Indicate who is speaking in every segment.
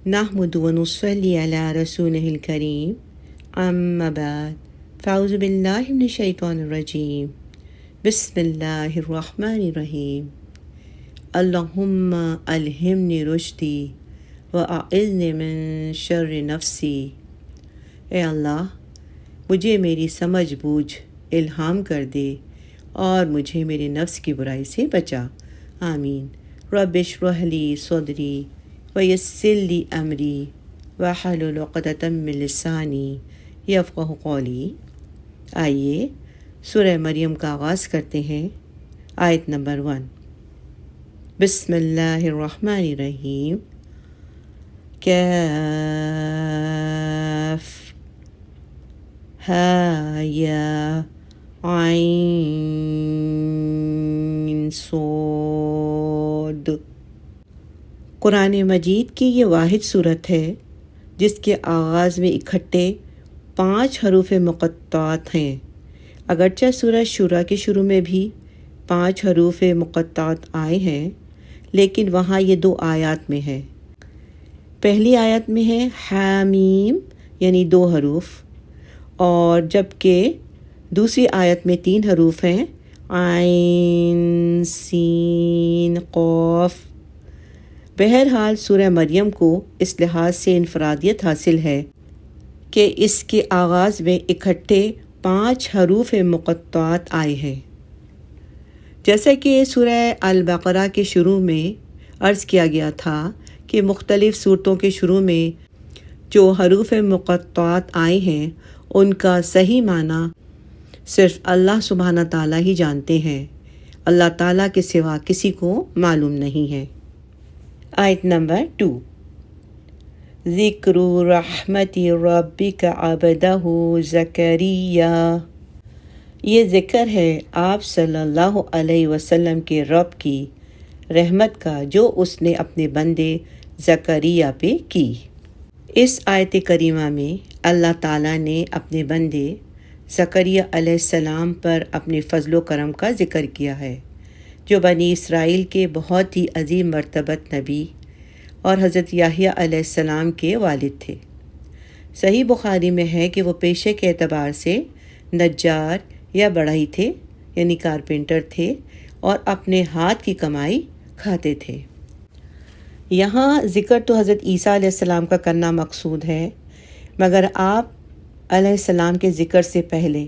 Speaker 1: نحمد ونصلي على رسوله الكريم اما بعد فاعوذ باللہ من الشیطان الرجیم بسم اللہ الرحمن الرحیم اللہم الہمنی رشدی واعذنی من شر نفسی۔ اے اللہ مجھے میری سمجھ بوجھ الہام کر دے اور مجھے میرے نفس کی برائی سے بچا، آمین۔ رب اشرح لی صدری ویسر لی امری واحلل عقدۃ من لسانی یفقہوا قولی۔ آئیے سورہ مریم کا آغاز کرتے ہیں۔ آیت نمبر 1۔ بسم اللہ الرحمن الرحیم۔ کاف ہا یا عین صاد۔ قرآن مجید کی یہ واحد صورت ہے جس کے آغاز میں اکٹھے 5 حروف مقطعات ہیں۔ اگرچہ سورہ شورى کے شروع میں بھی 5 حروف مقطعات آئے ہیں، لیکن وہاں یہ 2 آیات میں ہے۔ پہلی آیت میں ہے حامیم یعنی 2 حروف، اور جبکہ دوسری آیت میں 3 حروف ہیں، عین سین قاف۔ بہرحال سورہ مریم کو اس لحاظ سے انفرادیت حاصل ہے کہ اس کے آغاز میں اکٹھے 5 حروف مقطعات آئے ہیں۔ جیسا کہ سورہ البقرہ کے شروع میں عرض کیا گیا تھا کہ مختلف صورتوں کے شروع میں جو حروف مقطعات آئے ہیں ان کا صحیح معنی صرف اللہ سبحانہ تعالیٰ ہی جانتے ہیں، اللہ تعالیٰ کے سوا کسی کو معلوم نہیں ہے۔ آیت نمبر 2۔ ذکر رحمت ربک عبدہ زکریا۔ یہ ذکر ہے آپ صلی اللہ علیہ وسلم کے رب کی رحمت کا جو اس نے اپنے بندے زکریا پہ کی۔ اس آیت کریمہ میں اللہ تعالیٰ نے اپنے بندے زکریا علیہ السلام پر اپنے فضل و کرم کا ذکر کیا ہے، جو بنی اسرائیل کے بہت ہی عظیم مرتبت نبی اور حضرت یحییٰ علیہ السلام کے والد تھے۔ صحیح بخاری میں ہے کہ وہ پیشے کے اعتبار سے نجار یا بڑھئی تھے، یعنی کارپینٹر تھے، اور اپنے ہاتھ کی کمائی کھاتے تھے۔ یہاں ذکر تو حضرت عیسیٰ علیہ السلام کا کرنا مقصود ہے، مگر آپ علیہ السلام کے ذکر سے پہلے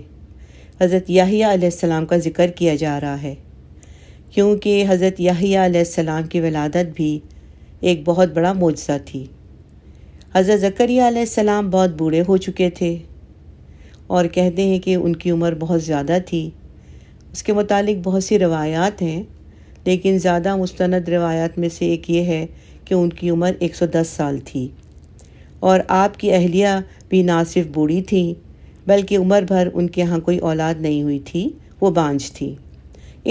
Speaker 1: حضرت یحییٰ علیہ السلام کا ذکر کیا جا رہا ہے، کیونکہ حضرت یحییٰ علیہ السلام کی ولادت بھی ایک بہت بڑا معجزہ تھی۔ حضرت زکریا علیہ السلام بہت بوڑھے ہو چکے تھے اور کہتے ہیں کہ ان کی عمر بہت زیادہ تھی۔ اس کے متعلق بہت سی روایات ہیں، لیکن زیادہ مستند روایات میں سے ایک یہ ہے کہ ان کی عمر 110 سال تھی، اور آپ کی اہلیہ بھی نہ صرف بوڑھی تھی بلکہ عمر بھر ان کے ہاں کوئی اولاد نہیں ہوئی تھی، وہ بانجھ تھی۔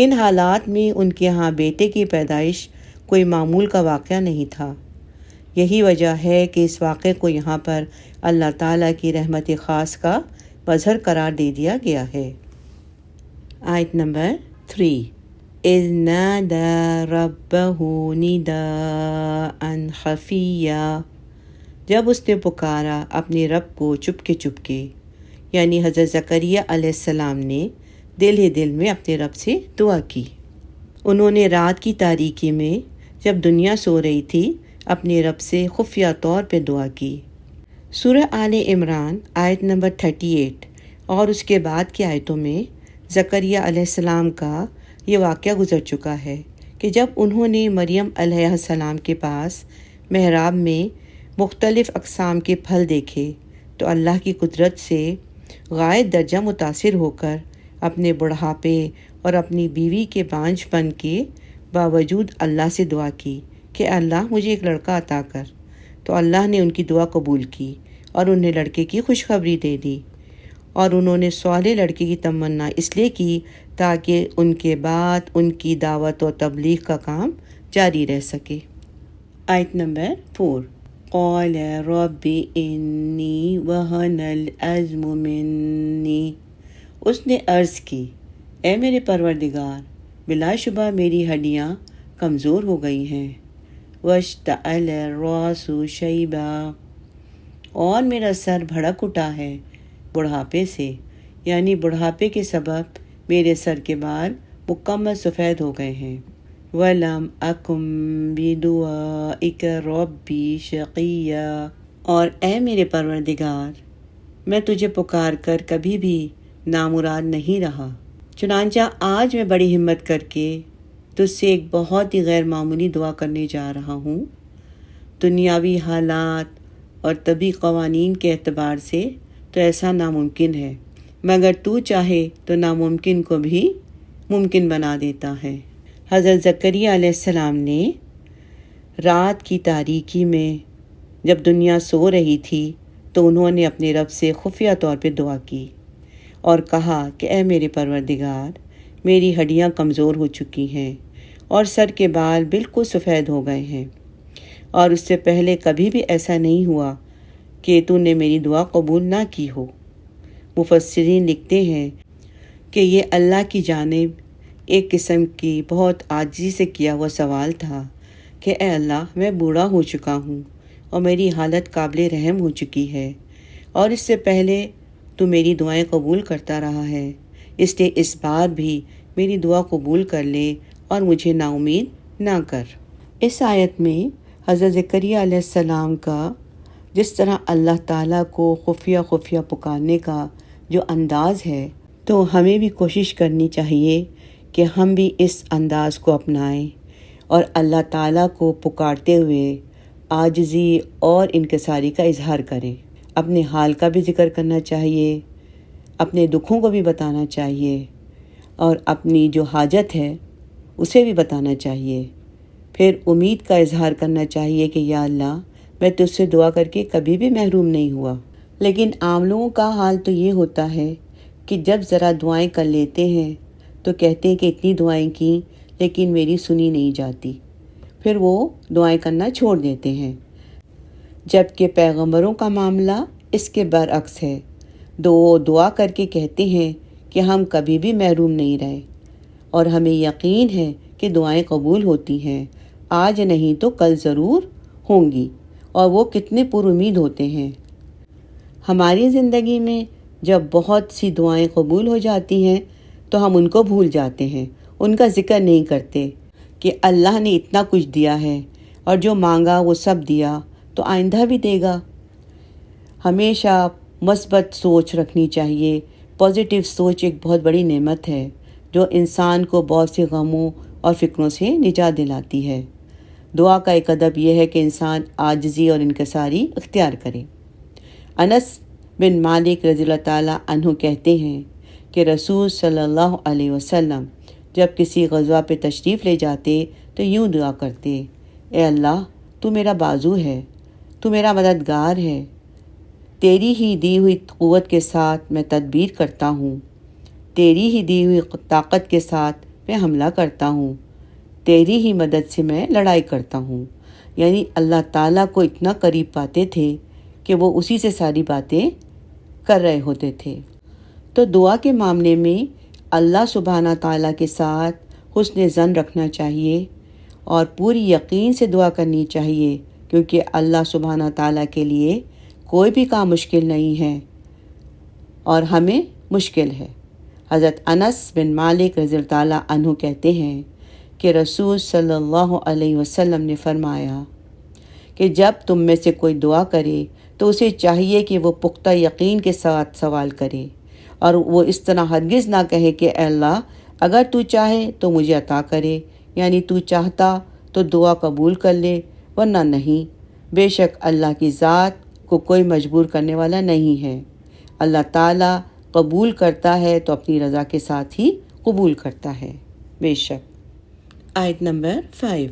Speaker 1: ان حالات میں ان کے ہاں بیٹے کی پیدائش کوئی معمول کا واقعہ نہیں تھا۔ یہی وجہ ہے کہ اس واقعے کو یہاں پر اللہ تعالیٰ کی رحمت خاص کا مظہر قرار دے دیا گیا ہے۔ آیت نمبر 3۔ اذ نادى ربه نداء خفیا۔ جب اس نے پکارا اپنے رب کو چپکے، یعنی حضرت زکریا علیہ السلام نے دل ہی دل میں اپنے رب سے دعا کی۔ انہوں نے رات کی تاریکی میں جب دنیا سو رہی تھی اپنے رب سے خفیہ طور پہ دعا کی۔ سورہ آل عمران آیت نمبر 38 اور اس کے بعد کی آیتوں میں زکریا علیہ السلام کا یہ واقعہ گزر چکا ہے کہ جب انہوں نے مریم علیہ السلام کے پاس محراب میں مختلف اقسام کے پھل دیکھے تو اللہ کی قدرت سے غائب درجہ متاثر ہو کر اپنے بڑھاپے اور اپنی بیوی کے بانجھ پن کے باوجود اللہ سے دعا کی کہ اللہ مجھے ایک لڑکا عطا کر، تو اللہ نے ان کی دعا قبول کی اور انہیں لڑکے کی خوشخبری دے دی، اور انہوں نے صالح لڑکے کی تمنا اس لیے کی تاکہ ان کے بعد ان کی دعوت و تبلیغ کا کام جاری رہ سکے۔ آیت نمبر 4۔ قال رب انی وہن العظم منی۔ اس نے عرض کی، اے میرے پروردگار، بلا شبہ میری ہڈیاں کمزور ہو گئی ہیں۔ واشتعل الراس شیبا، اور میرا سر بھڑک اٹھا ہے بڑھاپے سے، یعنی بڑھاپے کے سبب میرے سر کے بال مکمل سفید ہو گئے ہیں۔ وَلَمْ أَكُنْ بِدُعَائِكَ رَبِّ شَقِيًّا، اور اے میرے پروردگار میں تجھے پکار کر کبھی بھی نامراد نہیں رہا۔ چنانچہ آج میں بڑی ہمت کر کے تجھ سے ایک بہت ہی غیر معمولی دعا کرنے جا رہا ہوں۔ دنیاوی حالات اور طبی قوانین کے اعتبار سے تو ایسا ناممکن ہے، مگر تو چاہے تو ناممکن کو بھی ممکن بنا دیتا ہے۔ حضرت زکریا علیہ السلام نے رات کی تاریکی میں جب دنیا سو رہی تھی تو انہوں نے اپنے رب سے خفیہ طور پہ دعا کی اور کہا کہ اے میرے پروردگار، میری ہڈیاں کمزور ہو چکی ہیں اور سر کے بال بالکل سفید ہو گئے ہیں، اور اس سے پہلے کبھی بھی ایسا نہیں ہوا کہ تو نے میری دعا قبول نہ کی ہو۔ مفسرین لکھتے ہیں کہ یہ اللہ کی جانب ایک قسم کی بہت عاجزی سے کیا ہوا سوال تھا کہ اے اللہ، میں بوڑھا ہو چکا ہوں اور میری حالت قابل رحم ہو چکی ہے، اور اس سے پہلے تو میری دعائیں قبول کرتا رہا ہے، اس لیے اس بار بھی میری دعا قبول کر لے اور مجھے نا امید نہ کر۔ اس آیت میں حضرت زکریا علیہ السلام کا جس طرح اللہ تعالیٰ کو خفیہ خفیہ پکارنے کا جو انداز ہے، تو ہمیں بھی کوشش کرنی چاہیے کہ ہم بھی اس انداز کو اپنائیں اور اللہ تعالیٰ کو پکارتے ہوئے عاجزی اور انکساری کا اظہار کریں۔ اپنے حال کا بھی ذکر کرنا چاہیے، اپنے دکھوں کو بھی بتانا چاہیے، اور اپنی جو حاجت ہے اسے بھی بتانا چاہیے۔ پھر امید کا اظہار کرنا چاہیے کہ یا اللہ، میں تجھ سے دعا کر کے کبھی بھی محروم نہیں ہوا۔ لیکن عام لوگوں کا حال تو یہ ہوتا ہے کہ جب ذرا دعائیں کر لیتے ہیں تو کہتے ہیں کہ اتنی دعائیں کیں لیکن میری سنی نہیں جاتی، پھر وہ دعائیں کرنا چھوڑ دیتے ہیں، جبکہ پیغمبروں کا معاملہ اس کے برعکس ہے۔ وہ دعا کر کے کہتے ہیں کہ ہم کبھی بھی محروم نہیں رہے اور ہمیں یقین ہے کہ دعائیں قبول ہوتی ہیں، آج نہیں تو کل ضرور ہوں گی، اور وہ کتنے پر امید ہوتے ہیں۔ ہماری زندگی میں جب بہت سی دعائیں قبول ہو جاتی ہیں تو ہم ان کو بھول جاتے ہیں، ان کا ذکر نہیں کرتے کہ اللہ نے اتنا کچھ دیا ہے اور جو مانگا وہ سب دیا تو آئندہ بھی دے گا۔ ہمیشہ مثبت سوچ رکھنی چاہیے۔ پازیٹیو سوچ ایک بہت بڑی نعمت ہے جو انسان کو بہت سے غموں اور فکروں سے نجات دلاتی ہے۔ دعا کا ایک ادب یہ ہے کہ انسان عاجزی اور انکساری اختیار کرے۔ انس بن مالک رضی اللہ تعالیٰ عنہ کہتے ہیں کہ رسول صلی اللہ علیہ وسلم جب کسی غزوہ پہ تشریف لے جاتے تو یوں دعا کرتے، اے اللہ، تو میرا بازو ہے، تو میرا مددگار ہے، تیری ہی دی ہوئی قوت کے ساتھ میں تدبیر کرتا ہوں، تیری ہی دی ہوئی طاقت کے ساتھ میں حملہ کرتا ہوں، تیری ہی مدد سے میں لڑائی کرتا ہوں۔ یعنی اللہ تعالیٰ کو اتنا قریب پاتے تھے کہ وہ اسی سے ساری باتیں کر رہے ہوتے تھے۔ تو دعا کے معاملے میں اللہ سبحانہ تعالیٰ کے ساتھ حسن ظن رکھنا چاہیے اور پوری یقین سے دعا کرنی چاہیے، کیونکہ اللہ سبحانہ تعالیٰ کے لیے کوئی بھی کام مشکل نہیں ہے اور ہمیں مشکل ہے۔ حضرت انس بن مالک رضی اللہ تعالیٰ عنہ کہتے ہیں کہ رسول صلی اللہ علیہ وسلم نے فرمایا کہ جب تم میں سے کوئی دعا کرے تو اسے چاہیے کہ وہ پختہ یقین کے ساتھ سوال کرے، اور وہ اس طرح ہرگز نہ کہے کہ اے اللہ، اگر تو چاہے تو مجھے عطا کرے، یعنی تو چاہتا تو دعا قبول کر لے ورنہ نہیں۔ بے شک اللہ کی ذات کو کوئی مجبور کرنے والا نہیں ہے، اللہ تعالیٰ قبول کرتا ہے تو اپنی رضا کے ساتھ ہی قبول کرتا ہے، بے شک۔ آیت نمبر 5،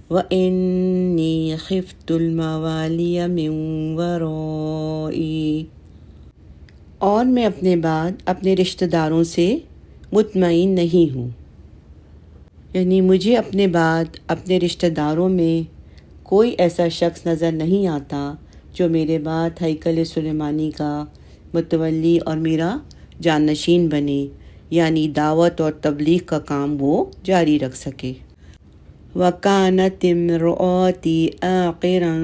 Speaker 1: وَإِنِّي خِفْتُ الْمَوَالِيَ مِنْ وَرَائِي، اور میں اپنے بعد اپنے رشتہ داروں سے مطمئن نہیں ہوں، یعنی مجھے اپنے بعد اپنے رشتہ داروں میں کوئی ایسا شخص نظر نہیں آتا جو میرے بعد ہیکل سلیمانی کا متولی اور میرا جانشین بنے، یعنی دعوت اور تبلیغ کا کام وہ جاری رکھ سکے۔ وَكَانَتِ امْرُؤَتِي عَاقِرًا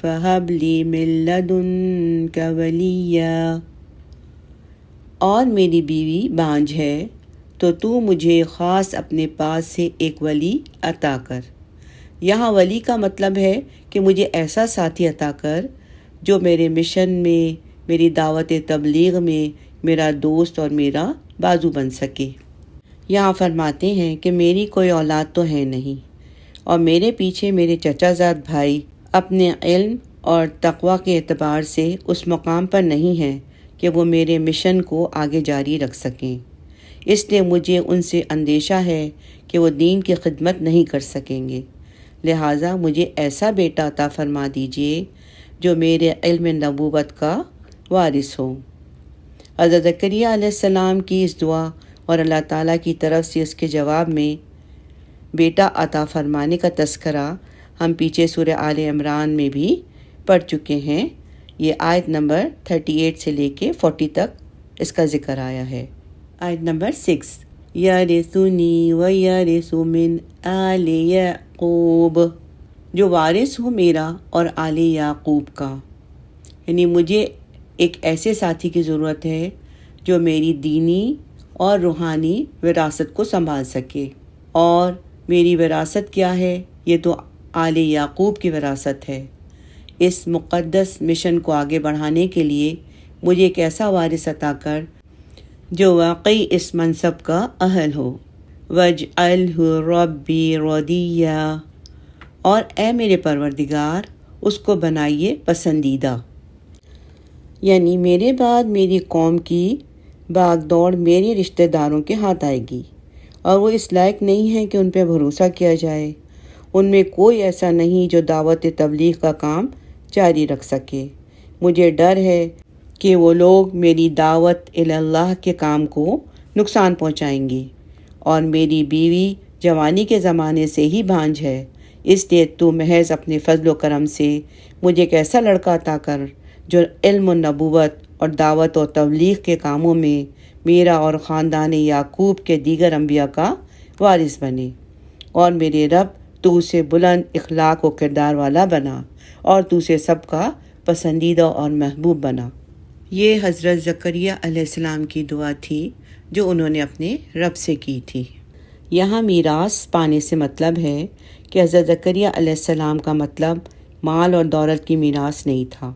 Speaker 1: فَهَبْ لِي مِن لَّدُنكَ وَلِيًّا، اور میری بیوی بانجھ ہے تو تو مجھے خاص اپنے پاس سے ایک ولی عطا کر۔ یہاں ولی کا مطلب ہے کہ مجھے ایسا ساتھی عطا کر جو میرے مشن میں، میری دعوت تبلیغ میں میرا دوست اور میرا بازو بن سکے۔ یہاں فرماتے ہیں کہ میری کوئی اولاد تو ہے نہیں، اور میرے پیچھے میرے چچا زاد بھائی اپنے علم اور تقوی کے اعتبار سے اس مقام پر نہیں ہیں کہ وہ میرے مشن کو آگے جاری رکھ سکیں، اس لیے مجھے ان سے اندیشہ ہے کہ وہ دین کی خدمت نہیں کر سکیں گے، لہٰذا مجھے ایسا بیٹا عطا فرما دیجئے جو میرے علم نبوت کا وارث ہو۔ حضرت زکریہ علیہ السلام کی اس دعا اور اللہ تعالیٰ کی طرف سے اس کے جواب میں بیٹا عطا فرمانے کا تذکرہ ہم پیچھے سورہ آل عمران میں بھی پڑھ چکے ہیں۔ یہ آیت نمبر 38 سے لے کے 40 تک اس کا ذکر آیا ہے۔ آیت نمبر 6، یرثنی ویرث من آل یعقوب، جو وارث ہو میرا اور آل یعقوب کا، یعنی مجھے ایک ایسے ساتھی کی ضرورت ہے جو میری دینی اور روحانی وراثت کو سنبھال سکے۔ اور میری وراثت کیا ہے؟ یہ تو آل یعقوب کی وراثت ہے۔ اس مقدس مشن کو آگے بڑھانے کے لیے مجھے ایک ایسا وارث عطا کر جو واقعی اس منصب کا اہل ہو۔ وَاجْعَلْهُ رَبِّي رَضِيًّا، اور اے میرے پروردگار اس کو بنائیے پسندیدہ، یعنی میرے بعد میری قوم کی باغ دوڑ میرے رشتہ داروں کے ہاتھ آئے گی، اور وہ اس لائق نہیں ہے کہ ان پہ بھروسہ کیا جائے۔ ان میں کوئی ایسا نہیں جو دعوت تبلیغ کا کام جاری رکھ سکے۔ مجھے ڈر ہے کہ وہ لوگ میری دعوت اللہ کے کام کو نقصان پہنچائیں گے، اور میری بیوی جوانی کے زمانے سے ہی بانجھ ہے، اس لیے تو محض اپنے فضل و کرم سے مجھے ایک ایسا لڑکا عطا کر جو علم و نبوت اور دعوت و تبلیغ کے کاموں میں میرا اور خاندان یعقوب کے دیگر انبیاء کا وارث بنے، اور میرے رب تو اسے بلند اخلاق و کردار والا بنا، اور تو اسے سب کا پسندیدہ اور محبوب بنا۔ یہ حضرت زکریا علیہ السلام کی دعا تھی جو انہوں نے اپنے رب سے کی تھی۔ یہاں میراث پانے سے مطلب ہے کہ حضرت زکریا علیہ السلام کا مطلب مال اور دولت کی میراث نہیں تھا،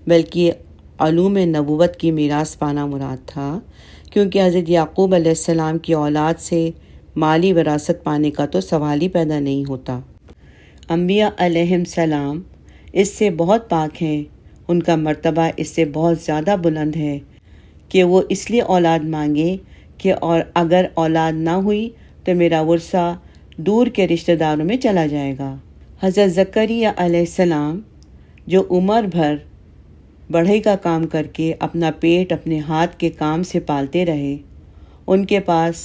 Speaker 1: بلکہ علوم نبوت کی میراث پانا مراد تھا، کیونکہ حضرت یعقوب علیہ السلام کی اولاد سے مالی وراثت پانے کا تو سوال ہی پیدا نہیں ہوتا۔ انبیاء علیہم السلام اس سے بہت پاک ہیں، ان کا مرتبہ اس سے بہت زیادہ بلند ہے کہ وہ اس لیے اولاد مانگے کہ اور اگر اولاد نہ ہوئی تو میرا ورثہ دور کے رشتہ داروں میں چلا جائے گا۔ حضرت زکریا علیہ السلام جو عمر بھر بڑھئی کا کام کر کے اپنا پیٹ اپنے ہاتھ کے کام سے پالتے رہے، ان کے پاس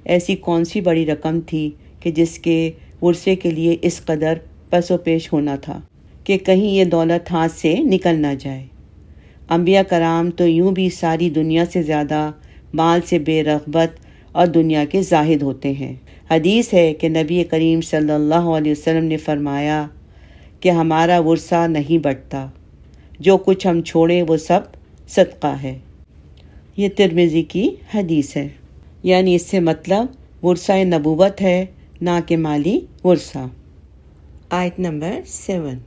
Speaker 1: ایسی کون سی بڑی رقم تھی کہ جس کے ورثے کے لیے اس قدر پس و پیش ہونا تھا کہ کہیں یہ دولت ہاتھ سے نکل نہ جائے۔ انبیاء کرام تو یوں بھی ساری دنیا سے زیادہ مال سے بے رغبت اور دنیا کے زاہد ہوتے ہیں۔ حدیث ہے کہ نبی کریم صلی اللہ علیہ وسلم نے فرمایا کہ ہمارا ورثہ نہیں بٹتا، جو کچھ ہم چھوڑیں وہ سب صدقہ ہے۔ یہ ترمذی کی حدیث ہے، یعنی اس سے مطلب ورثہ نبوت ہے، نہ کہ مالی ورثہ۔ آیت نمبر 7،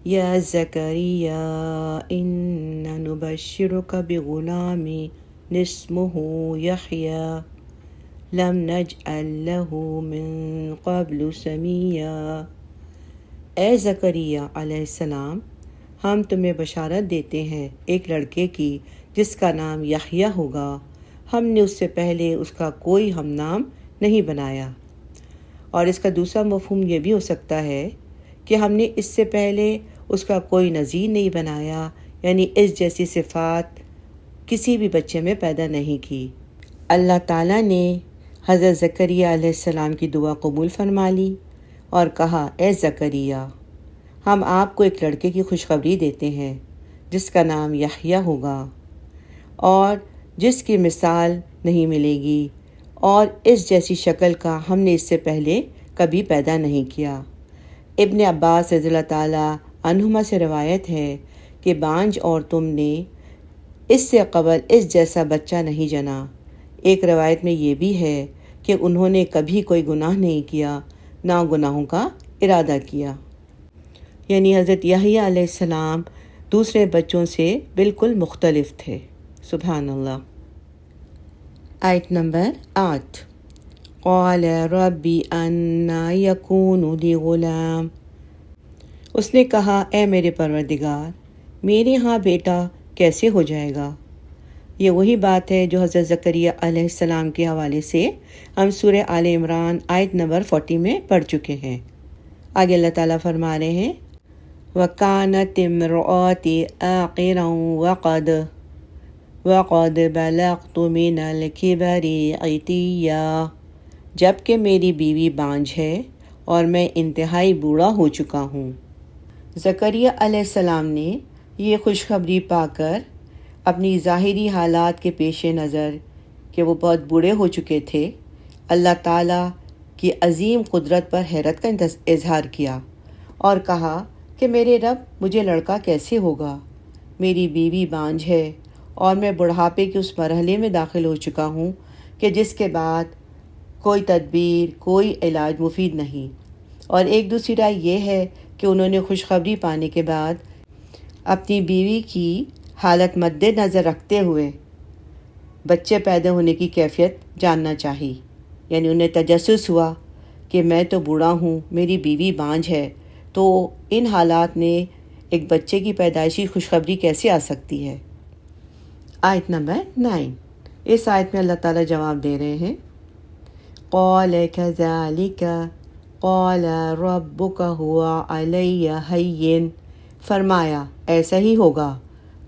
Speaker 1: یا زکریا انا نبشرک بغلام اسمہ یحییٰ لم نجعل لہ من قبل سمیٰ۔ اے زکریا علیہ السلام، ہم تمہیں بشارت دیتے ہیں ایک لڑکے کی جس کا نام یحییٰ ہوگا، ہم نے اس سے پہلے اس کا کوئی ہم نام نہیں بنایا۔ اور اس کا دوسرا مفہوم یہ بھی ہو سکتا ہے کہ ہم نے اس سے پہلے اس کا کوئی نظیر نہیں بنایا، یعنی اس جیسی صفات کسی بھی بچے میں پیدا نہیں کی۔ اللہ تعالیٰ نے حضرت زکریا علیہ السلام کی دعا قبول فرما لی اور کہا، اے زکریا، ہم آپ کو ایک لڑکے کی خوشخبری دیتے ہیں جس کا نام یحییٰ ہوگا، اور جس کی مثال نہیں ملے گی، اور اس جیسی شکل کا ہم نے اس سے پہلے کبھی پیدا نہیں کیا۔ ابن عباس رضی اللہ تعالیٰ عنہما سے روایت ہے کہ بانجھ عورتوں نے اس سے قبل اس جیسا بچہ نہیں جنا۔ ایک روایت میں یہ بھی ہے کہ انہوں نے کبھی کوئی گناہ نہیں کیا، نہ گناہوں کا ارادہ کیا۔ یعنی حضرت یحییٰ علیہ السلام دوسرے بچوں سے بالکل مختلف تھے۔ سبحان اللہ۔ آیت نمبر 8۔ قال رب انا یکون لی غلام۔ اس نے کہا اے میرے پروردگار، میرے ہاں بیٹا کیسے ہو جائے گا؟ یہ وہی بات ہے جو حضرت زکریا علیہ السلام کے حوالے سے ہم سورہ آل عمران آیت نمبر 40 میں پڑھ چکے ہیں۔ آگے اللہ تعالیٰ فرما رہے ہیں وَكَانَتِ امْرَأَتِي عَاقِرًا وَقَدْ بَلَغْتُ مِنَ الْكِبَرِ عِتِيًّا۔ جبکہ میری بیوی بانجھ ہے اور میں انتہائی بوڑھا ہو چکا ہوں۔ زکریا علیہ السلام نے یہ خوشخبری پا کر اپنی ظاہری حالات کے پیش نظر کہ وہ بہت بوڑھے ہو چکے تھے، اللہ تعالیٰ کی عظیم قدرت پر حیرت کا اظہار کیا اور کہا کہ میرے رب مجھے لڑکا کیسے ہوگا؟ میری بیوی بانجھ ہے اور میں بڑھاپے کے اس مرحلے میں داخل ہو چکا ہوں کہ جس کے بعد کوئی تدبیر، کوئی علاج مفید نہیں۔ اور ایک دوسری رائے یہ ہے کہ انہوں نے خوشخبری پانے کے بعد اپنی بیوی کی حالت مد نظر رکھتے ہوئے بچے پیدا ہونے کی کیفیت جاننا چاہی، یعنی انہیں تجسس ہوا کہ میں تو بوڑھا ہوں، میری بیوی بانجھ ہے، تو ان حالات میں ایک بچے کی پیدائشی خوشخبری کیسے آ سکتی ہے؟ آیت نمبر 9۔ اس آیت میں اللہ تعالیٰ جواب دے رہے ہیں قال كذلك قال ربك هو علي هين۔ فرمایا ایسا ہی ہوگا،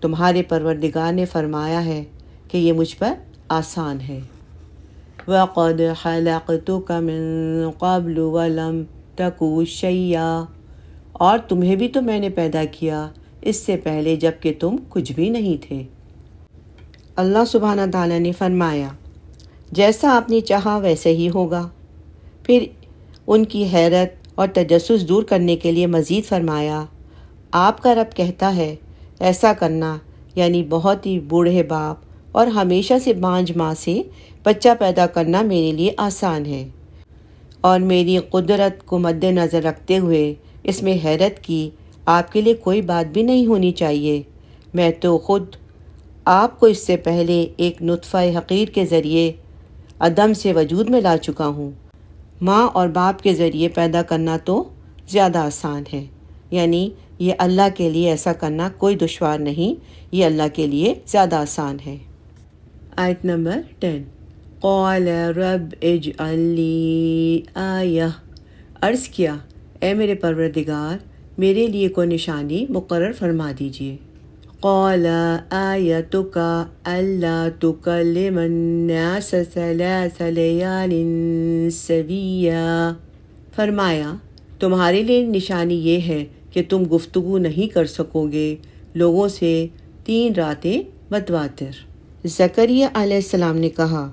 Speaker 1: تمہارے پروردگار نے فرمایا ہے کہ یہ مجھ پر آسان ہے۔ وَقَدْ خَلَقْتُكَ مِن قَبْلُ وَلَمْ تَكُ شَيْئًا۔ اور تمہیں بھی تو میں نے پیدا کیا اس سے پہلے جب کہ تم کچھ بھی نہیں تھے۔ اللہ سبحانہ تعالیٰ نے فرمایا جیسا آپ نے چاہا ویسے ہی ہوگا۔ پھر ان کی حیرت اور تجسس دور کرنے کے لیے مزید فرمایا آپ کا رب کہتا ہے ایسا کرنا، یعنی بہت ہی بوڑھے باپ اور ہمیشہ سے بانجھ ماں سے بچہ پیدا کرنا میرے لیے آسان ہے، اور میری قدرت کو مد نظر رکھتے ہوئے اس میں حیرت کی آپ کے لیے کوئی بات بھی نہیں ہونی چاہیے۔ میں تو خود آپ کو اس سے پہلے ایک نطفہ حقیر کے ذریعے عدم سے وجود میں لا چکا ہوں۔ ماں اور باپ کے ذریعے پیدا کرنا تو زیادہ آسان ہے، یعنی یہ اللہ کے لیے ایسا کرنا کوئی دشوار نہیں، یہ اللہ کے لیے زیادہ آسان ہے۔ آیت نمبر 10۔ قال رب اجعل لی آیہ۔ عرض کیا اے میرے پروردگار میرے لیے کوئی نشانی مقرر فرما دیجیے۔ قال آیتک الا تکلم الناس ثلاث لیال سویا۔ فرمایا تمہارے لیے نشانی یہ ہے کہ تم گفتگو نہیں کر سکو گے لوگوں سے 3 راتیں متواتر۔ زکریا علیہ السلام نے کہا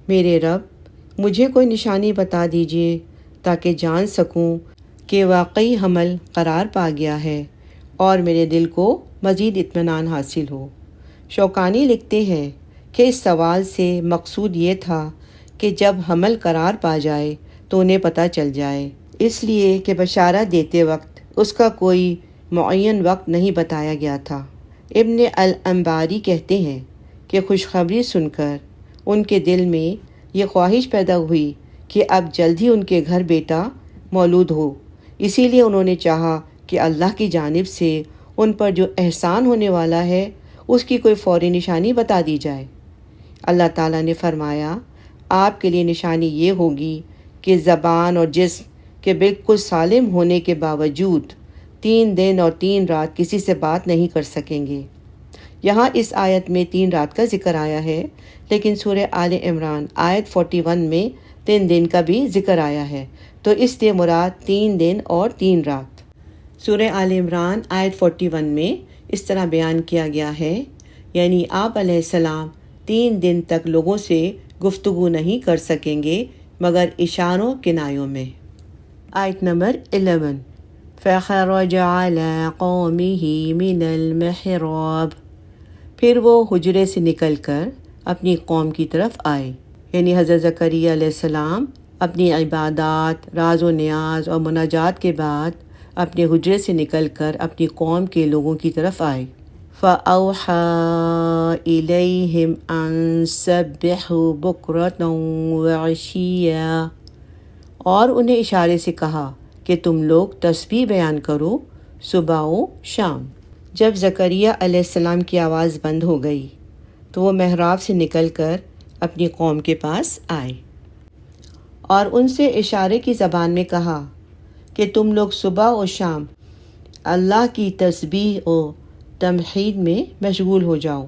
Speaker 1: میرے رب مجھے کوئی نشانی بتا دیجیے تاکہ جان سکوں کہ واقعی حمل قرار پا گیا ہے اور میرے دل کو مزید اطمینان حاصل ہو۔ شوکانی لکھتے ہیں کہ اس سوال سے مقصود یہ تھا کہ جب حمل قرار پا جائے تو انہیں پتہ چل جائے، اس لیے کہ بشارت دیتے وقت اس کا کوئی معین وقت نہیں بتایا گیا تھا۔ ابن الانباری کہتے ہیں کہ خوشخبری سن کر ان کے دل میں یہ خواہش پیدا ہوئی کہ اب جلد ہی ان کے گھر بیٹا مولود ہو، اسی لیے انہوں نے چاہا کہ اللہ کی جانب سے ان پر جو احسان ہونے والا ہے اس کی کوئی فوری نشانی بتا دی جائے۔ اللہ تعالیٰ نے فرمایا آپ کے لیے نشانی یہ ہوگی کہ زبان اور جسم کے بالکل سالم ہونے کے باوجود 3 دن اور 3 رات کسی سے بات نہیں کر سکیں گے۔ یہاں اس آیت میں 3 رات کا ذکر آیا ہے، لیکن سورہ آل عمران آیت 41 میں 3 دن کا بھی ذکر آیا ہے، تو اس لیے مراد 3 دن اور 3 رات۔ سورہ آل عمران آیت 41 میں اس طرح بیان کیا گیا ہے، یعنی آپ علیہ السلام 3 دن تک لوگوں سے گفتگو نہیں کر سکیں گے مگر اشاروں کنایوں میں۔ آیت نمبر 11 فخرج على قومه من المحراب، پھر وہ حجرے سے نکل کر اپنی قوم کی طرف آئے، یعنی حضرت زکریا علیہ السلام اپنی عبادات، راز و نیاز اور مناجات کے بعد اپنے حجرے سے نکل کر اپنی قوم کے لوگوں کی طرف آئے۔ فَأَوْحَىٰ إِلَيْهِمْ أَن سَبِّحُوا بُكْرَةً وَعَشِيًّا، اور انہیں اشارے سے کہا کہ تم لوگ تسبیح بیان کرو صبح و شام۔ جب زکریا علیہ السلام کی آواز بند ہو گئی تو وہ محراب سے نکل کر اپنی قوم کے پاس آئے اور ان سے اشارے کی زبان میں کہا کہ تم لوگ صبح و شام اللہ کی تسبیح و تمحید میں مشغول ہو جاؤ۔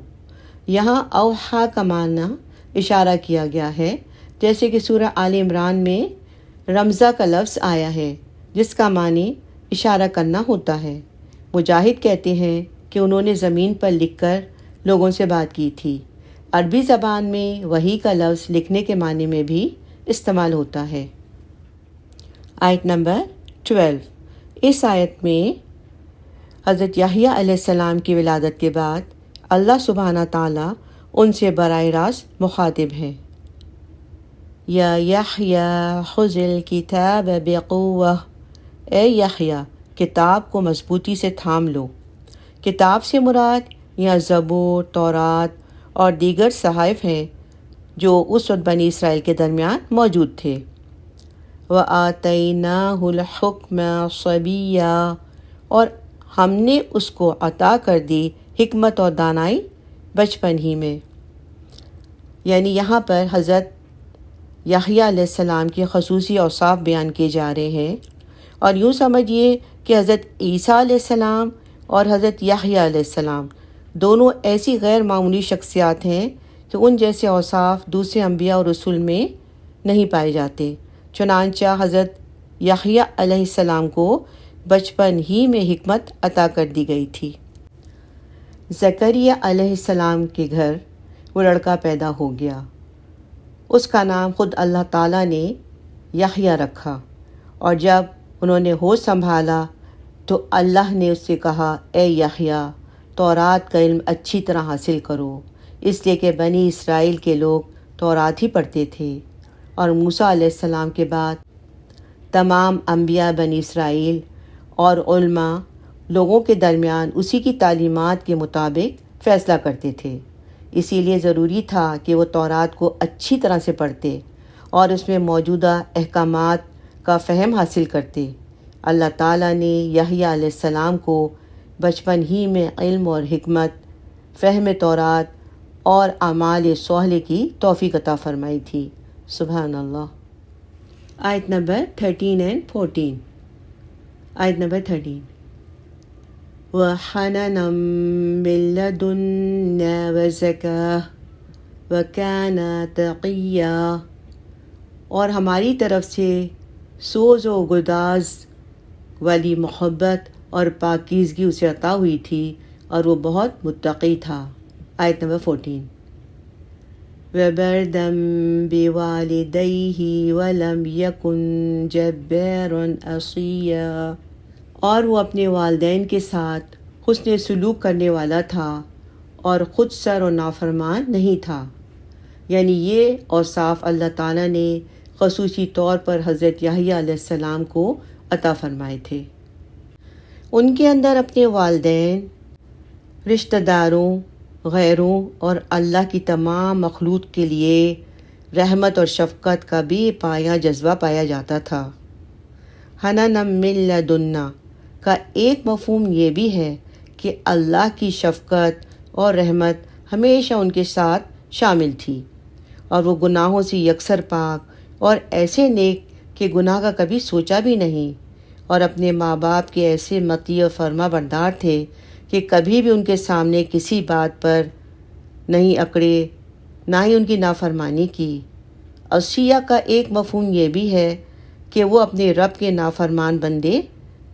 Speaker 1: یہاں اوحا کا معنی اشارہ کیا گیا ہے، جیسے کہ سورہ آل عمران میں رمزہ کا لفظ آیا ہے جس کا معنی اشارہ کرنا ہوتا ہے۔ مجاہد کہتے ہیں کہ انہوں نے زمین پر لکھ کر لوگوں سے بات کی تھی۔ عربی زبان میں وحی کا لفظ لکھنے کے معنی میں بھی استعمال ہوتا ہے۔ آیت نمبر 12، اس آیت میں حضرت یحییٰ علیہ السلام کی ولادت کے بعد اللہ سبحانہ تعالیٰ ان سے براہ راست مخاطب ہیں۔ یا یحییٰ خذ الکتاب بقوہ، اے یحییٰ کتاب کو مضبوطی سے تھام لو۔ کتاب سے مراد یہاں زبور، تورات اور دیگر صحائف ہیں جو اس وقت بنی اسرائیل کے درمیان موجود تھے۔ وَآتَيْنَاهُ الْحُكْمَ صَبِيًّا، اور ہم نے اس کو عطا کر دی حکمت اور دانائی بچپن ہی میں۔ یعنی یہاں پر حضرت یحییٰ علیہ السلام کے خصوصی اوصاف بیان کیے جا رہے ہیں، اور یوں سمجھیے کہ حضرت عیسیٰ علیہ السلام اور حضرت یحییٰ علیہ السلام دونوں ایسی غیر معمولی شخصیات ہیں کہ ان جیسے اوصاف دوسرے انبیاء اور رسول میں نہیں پائے جاتے۔ چنانچہ حضرت یحییٰ علیہ السلام کو بچپن ہی میں حکمت عطا کر دی گئی تھی۔ زکریا علیہ السلام کے گھر وہ لڑکا پیدا ہو گیا، اس کا نام خود اللہ تعالیٰ نے یحییٰ رکھا، اور جب انہوں نے ہوش سنبھالا تو اللہ نے اس سے کہا، اے یحییٰ تورات کا علم اچھی طرح حاصل کرو، اس لیے کہ بنی اسرائیل کے لوگ تورات ہی پڑھتے تھے، اور موسیٰ علیہ السلام کے بعد تمام انبیاء بنی اسرائیل اور علماء لوگوں کے درمیان اسی کی تعلیمات کے مطابق فیصلہ کرتے تھے۔ اسی لیے ضروری تھا کہ وہ تورات کو اچھی طرح سے پڑھتے اور اس میں موجودہ احکامات کا فہم حاصل کرتے۔ اللہ تعالیٰ نے یحییٰ علیہ السلام کو بچپن ہی میں علم اور حکمت، فہم تورات اور اعمال صالحہ کی توفیق عطا فرمائی تھی۔ سبحان اللہ۔ آیت نمبر 13 and 14۔ آیت نمبر 13، وَحَنَانًا مِّن لَّدُنَّا وَزَكَاةً وَكَانَ تَقِيًّا، اور ہماری طرف سے سوز و گداز والی محبت اور پاکیزگی اسے عطا ہوئی تھی اور وہ بہت متقی تھا۔ آیت نمبر 14، وَبَرًّا بِوَالِدَيْهِ وَلَمْ يَكُنْ جَبَّارًا عَصِيًّا، اور وہ اپنے والدین کے ساتھ حسن سلوک کرنے والا تھا اور خود سر و نافرمان نہیں تھا۔ یعنی یہ اوصاف اللہ تعالیٰ نے خصوصی طور پر حضرت یحییٰ علیہ السلام کو عطا فرمائے تھے۔ ان کے اندر اپنے والدین، رشتہ داروں، غیروں اور اللہ کی تمام مخلوق کے لیے رحمت اور شفقت کا بے پایہ جذبہ پایا جاتا تھا۔ حنانا من لدنا کا ایک مفہوم یہ بھی ہے کہ اللہ کی شفقت اور رحمت ہمیشہ ان کے ساتھ شامل تھی، اور وہ گناہوں سے یکسر پاک اور ایسے نیک کہ گناہ کا کبھی سوچا بھی نہیں، اور اپنے ماں باپ کے ایسے مطیع و فرما بردار تھے کہ کبھی بھی ان کے سامنے کسی بات پر نہیں اکڑے، نہ ہی ان کی نافرمانی کی۔ عصیہ کا ایک مفہوم یہ بھی ہے کہ وہ اپنے رب کے نافرمان بندے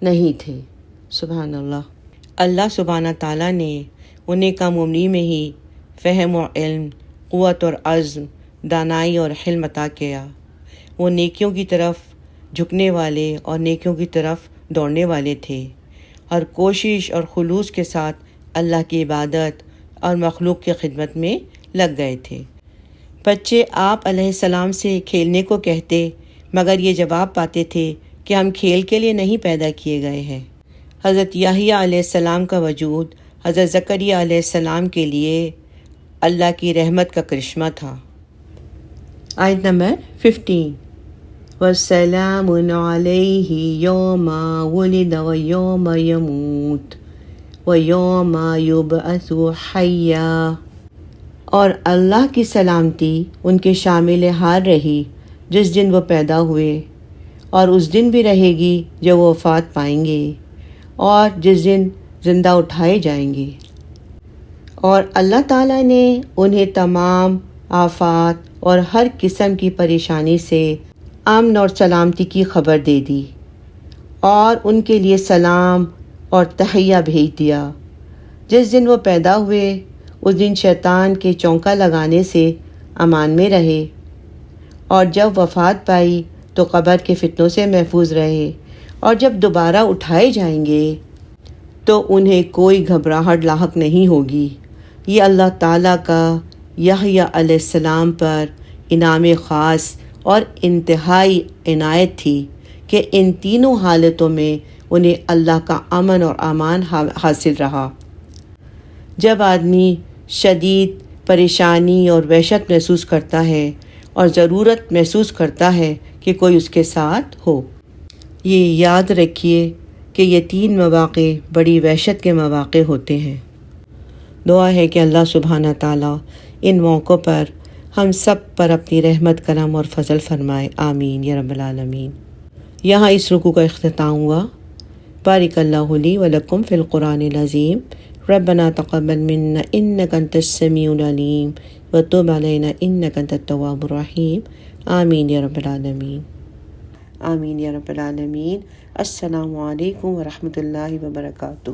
Speaker 1: نہیں تھے۔ سبحان اللہ۔ اللہ سبحانہ تعالیٰ نے انہیں کم عمری میں ہی فہم و علم، قوت اور عزم، دانائی اور حلم عطا کیا۔ وہ نیکیوں کی طرف جھکنے والے اور نیکیوں کی طرف دوڑنے والے تھے، اور کوشش اور خلوص کے ساتھ اللہ کی عبادت اور مخلوق کی خدمت میں لگ گئے تھے۔ بچے آپ علیہ السلام سے کھیلنے کو کہتے، مگر یہ جواب پاتے تھے کہ ہم کھیل کے لیے نہیں پیدا کیے گئے ہیں۔ حضرت یحییٰ علیہ السلام کا وجود حضرت زکریا علیہ السلام کے لیے اللہ کی رحمت کا کرشمہ تھا۔ آیت نمبر 15 وَالسَّلَامٌ عَلَيْهِ يَوْمَ وُلِدَ وَيَوْمَ يَمُوتُ وَيَوْمَ يُبْعَثُ حَيًّا، اور اللہ کی سلامتی ان کے شامل حال رہی جس دن وہ پیدا ہوئے، اور اس دن بھی رہے گی جب وہ وفات پائیں گے، اور جس دن زندہ اٹھائے جائیں گے۔ اور اللہ تعالیٰ نے انہیں تمام آفات اور ہر قسم کی پریشانی سے امن اور سلامتی کی خبر دے دی، اور ان کے لیے سلام اور تحیہ بھیج دیا۔ جس دن وہ پیدا ہوئے اس دن شیطان کے چونکا لگانے سے امان میں رہے، اور جب وفات پائی تو قبر کے فتنوں سے محفوظ رہے، اور جب دوبارہ اٹھائے جائیں گے تو انہیں کوئی گھبراہٹ لاحق نہیں ہوگی۔ یہ اللہ تعالیٰ کا یحییٰ علیہ السلام پر انعام خاص اور انتہائی عنایت تھی کہ ان تینوں حالتوں میں انہیں اللہ کا امن اور امان حاصل رہا۔ جب آدمی شدید پریشانی اور وحشت محسوس کرتا ہے اور ضرورت محسوس کرتا ہے کہ کوئی اس کے ساتھ ہو، یہ یاد رکھیے کہ یہ 3 مواقع بڑی وحشت کے مواقع ہوتے ہیں۔ دعا ہے کہ اللہ سبحانہ تعالیٰ ان موقعوں پر ہم سب پر اپنی رحمت، کرم اور فضل فرمائے، آمین یا رب العالمین۔ یہاں اس رکوع کا اختتام ہوا۔ بارک اللہ لی ولکم فی القرآن العظیم، ربنا تقبل منا انک انت السمیع العلیم وتب علینا انک انت التواب الرحیم، آمین یا رب العالمین، آمین یا رب العالمین۔ السلام علیکم ورحمۃ اللہ وبرکاتہ۔